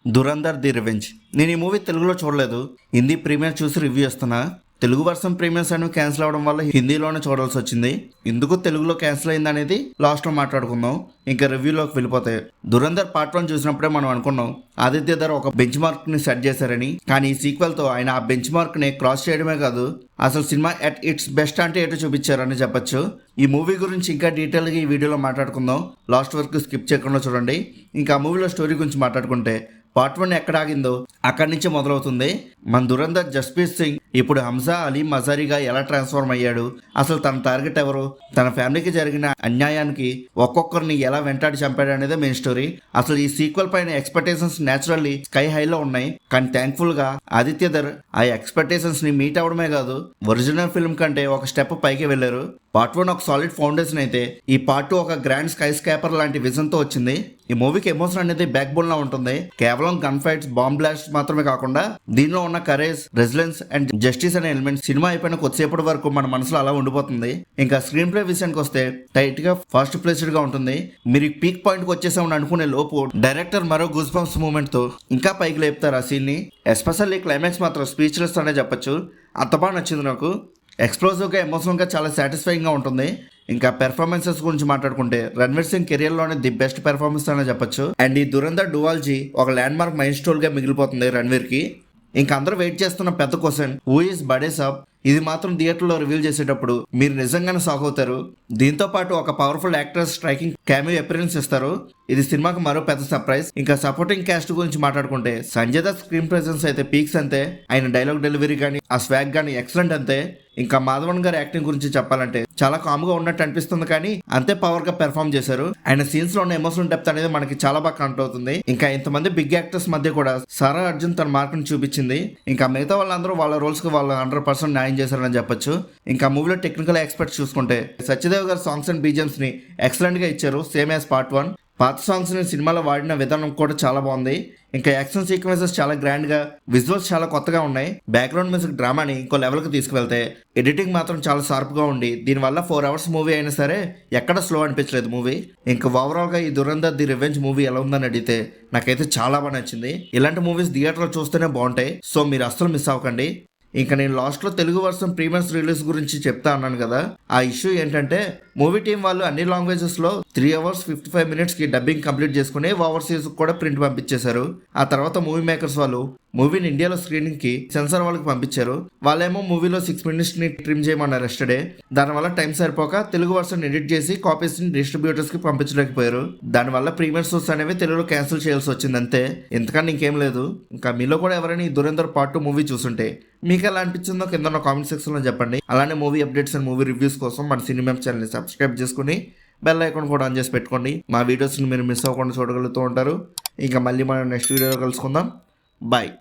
Dhurandhar the revenge. నేను ఈ movie తెలుగులో చూడలేదు, హిందీ ప్రీమియర్ చూసి రివ్యూ ఇస్తున్నా. తెలుగు వర్షన్ ప్రీమియర్స్ అనేవి క్యాన్సిల్ అవడం వల్ల హిందీలోనే చూడాల్సి వచ్చింది. ఎందుకు తెలుగులో క్యాన్సిల్ అయింది అనేది లాస్ట్లో మాట్లాడుకుందాం. ఇంకా రివ్యూలోకి వెళ్ళిపోతే, దురంధర్ పార్ట్ 1 చూసినప్పుడే మనం అనుకున్నాం ఆదిత్య ధర్ ఒక బెంచ్ మార్క్ ని సెట్ చేశారని. కానీ ఈ సీక్వెల్ తో ఆయన ఆ బెంచ్ మార్క్ ని క్రాస్ చేయడమే కాదు, అసలు సినిమా ఎట్ ఇట్స్ బెస్ట్ అంటే ఏటో చూపించారని చెప్పొచ్చు. ఈ మూవీ గురించి ఇంకా డీటెయిల్గా ఈ వీడియోలో మాట్లాడుకుందాం. లాస్ట్ వరకు స్కిప్ చేయకుండా చూడండి. ఇంకా ఆ మూవీలో స్టోరీ గురించి మాట్లాడుకుంటే, పార్ట్ 1 ఎక్కడ ఆగిందో అక్కడి నుంచే మొదలవుతుంది. మన దురంధర్ జస్ప్రీత్ సింగ్ ఇప్పుడు హంజా అలీ మజారీగా ఎలా ట్రాన్స్ఫార్మ్ అయ్యాడు, అసలు తన టార్గెట్ ఎవరు, తన ఫ్యామిలీకి జరిగిన అన్యాయానికి ఒక్కొక్కరిని ఎలా వెంటాడి చంపాడు అనేది మెయిన్ స్టోరీ. అసలు ఈ సీక్వెల్ పైన ఎక్స్పెక్టేషన్స్ నేచురల్లీ స్కై హైలో ఉన్నాయి. కానీ థ్యాంక్ఫుల్ గా ఆదిత్య ధర్ ఆ ఎక్స్పెక్టేషన్స్ ని మీట్ అవడమే కాదు, ఒరిజినల్ ఫిల్మ్ కంటే ఒక స్టెప్ పైకి వెళ్లారు. పార్ట్ 1 ఒక సాలిడ్ ఫౌండేషన్ అయితే, ఈ పార్ట్ 2 ఒక గ్రాండ్ స్కై స్కాపర్ లాంటి విజన్ తో వచ్చింది. ఈ మూవీకి ఎమోషన్ అనేది బ్యాక్ బోన్ లా ఉంటుంది. కేవలం గన్ ఫైట్స్, బాంబ్ బ్లాస్ట్ మాత్రమే కాకుండా దీనిలో ఉన్న కరేజ్, రెసిలెన్స్ అండ్ జస్టిస్ అనే ఎలిమెంట్స్ సినిమా అయిపోయిన కొద్దిసేపటి వరకు మన మనసులో అలా ఉండిపోతుంది. ఇంకా స్క్రీన్ ప్లే విషయానికి వస్తే టైట్ గా, ఫాస్ట్ ప్లేస్డ్ గా ఉంటుంది. మీరు పీక్ పాయింట్ కి వచ్చేసామని అనుకునే లోపు డైరెక్టర్ మరో గూస్ బంప్స్ మూమెంట్ తో ఇంకా పైకి లేపుతారు ఆ సీన్ ని. ఎస్పెషల్లీ క్లైమాక్స్ మాత్రం స్పీచ్లెస్ అనే చెప్పొచ్చు. అంత బాగా నచ్చింది నాకు. ఎక్స్ప్లోజివ్గా, ఎమోషనల్గా చాలా సాటిస్ఫైయింగ్గా ఉంటుంది. ఇంకా పెర్ఫార్మెన్సెస్ గురించి మాట్లాడుకుంటే, రణ్వీర్ సింగ్ కెరియర్లోనే ది బెస్ట్ పెర్ఫార్మెన్స్ అనే చెప్పొచ్చు. అండ్ ఈ దురంధర్ డువాల్జీ ఒక ల్యాండ్ మార్క్ మైల్ స్టోన్గా మిగిలిపోతుంది రణ్వీర్కి. ఇంకా అందరూ వెయిట్ చేస్తున్న పెద్ద క్వశ్చన్, హూ ఈస్ బడే సాబ్. ఇది మాత్రం థియేటర్లో రివీల్ చేసేటప్పుడు మీరు నిజంగానే షాక్ అవుతారు. దీంతో పాటు ఒక powerful actor striking cameo appearance ఇస్తారు. ఇది సినిమాకి మరో పెద్ద సర్ప్రైజ్. ఇంకా సపోర్టింగ్ క్యాస్ట్ గురించి మాట్లాడుకుంటే, సంజయ్ దత్ స్క్రీన్ ప్రెజెన్స్ అయితే పీక్స్ అంతే. ఆయన డైలాగ్ డెలివరీ కానీ, ఆ స్వాగ్ కానీ ఎక్సలెంట్ అంతే. ఇంకా మాధవన్ గారి యాక్టింగ్ గురించి చెప్పాలంటే చాలా కామ్ గా ఉన్నట్టు అనిపిస్తుంది, కానీ అంతే పవర్ గా పెర్ఫార్మ్ చేశారు. ఆయన సీన్స్ లో ఉన్న ఎమోషనల్ డెప్త్ అనేది మనకి చాలా బాగా కనెక్ట్ అవుతుంది. ఇంకా ఇంతమంది బిగ్ యాక్టర్స్ మధ్య కూడా సారా అర్జున్ తన మార్క్ ని చూపించింది. ఇంకా మిగతా వాళ్ళందరూ వాళ్ళ రోల్స్ కి వాళ్ళు 100% న్యాయం చేశారని చెప్పొచ్చు. ఇంకా మూవీలో టెక్నికల్ ఎక్స్పర్ట్స్ చూసుకుంటే, సత్యదేవ్ గారు సాంగ్స్ అండ్ బీజిఎమ్స్ ని ఎక్సలెంట్ గా ఇచ్చారు, సేమ్ యాజ్ పార్ట్ 1. పాత సాంగ్స్ ని సినిమాలో వాడిన విధానం కూడా చాలా బాగుంది. ఇంకా యాక్షన్ సీక్వెన్సెస్ చాలా గ్రాండ్ గా, విజువల్స్ చాలా కొత్తగా ఉన్నాయి. బ్యాక్గ్రౌండ్ మ్యూజిక్ డ్రామాని ఇంకో లెవెల్ కి తీసుకువెళ్తే, ఎడిటింగ్ మాత్రం చాలా షార్ప్ గా ఉండి, దీనివల్ల 4 hours మూవీ అయినా సరే ఎక్కడ స్లో అనిపించలేదు మూవీ. ఇంకా ఓవరాల్ గా ఈ దురంధర్ ది రివెంజ్ మూవీ ఎలా ఉందని అడిగితే నాకైతే చాలా బాగా నచ్చింది. ఇలాంటి మూవీస్ థియేటర్ లో చూస్తేనే బాగుంటాయి, సో మీరు అస్సలు మిస్ అవ్వకండి. ఇంకా నేను లాస్ట్లో తెలుగు వర్షన్ ప్రీమియర్స్ రిలీజ్ గురించి చెప్తా అన్నాను కదా, ఆ ఇష్యూ ఏంటంటే, మూవీ టీం వాళ్ళు అన్ని లాంగ్వేజెస్లో 3 hours 55 minutes కి డబ్బింగ్ కంప్లీట్ చేసుకుని ఓవర్సీస్ కూడా ప్రింట్ పంపించేశారు. ఆ తర్వాత మూవీ మేకర్స్ వాళ్ళు మూవీని ఇండియాలో స్క్రీనింగ్ కి సెన్సార్ వాళ్ళకి పంపించారు. వాళ్ళేమో మూవీలో 6 minutes ని ట్రిమ్ చేయమన్నారు ఎస్టర్డే. దానివల్ల టైం సరిపోక తెలుగు వర్షన్ ఎడిట్ చేసి కాపీస్ ని డిస్ట్రిబ్యూటర్స్ కి పంపించలేకపోయారు. దానివల్ల ప్రీమియర్ షోస్ అనేవి తెలుగులో క్యాన్సిల్ చేయాల్సి వచ్చింది అంతే, ఇంతకన్నా ఇంకేం లేదు. ఇంకా మీలో కూడా ఎవరైనా ఈ దురంధర్ పార్ట్ 2 మూవీ చూసుంటే మీకు ఎలా అనిపించిందో కింద కామెంట్ సెక్షన్ లో చెప్పండి. అలానే movie updates and movie reviews కోసం మన సినిమా ఛానల్ ని సబ్స్క్రైబ్ చేసుకుని బెల్ ఐకాన్ కూడా ఆన్ చేసి పెట్టుకోండి. మా వీడియోస్ని మీరు మిస్ అవ్వకుండా చూడగలుగుతూ ఉంటారు. ఇంకా మళ్ళీ మనం నెక్స్ట్ వీడియోలో కలుసుకుందాం. బాయ్.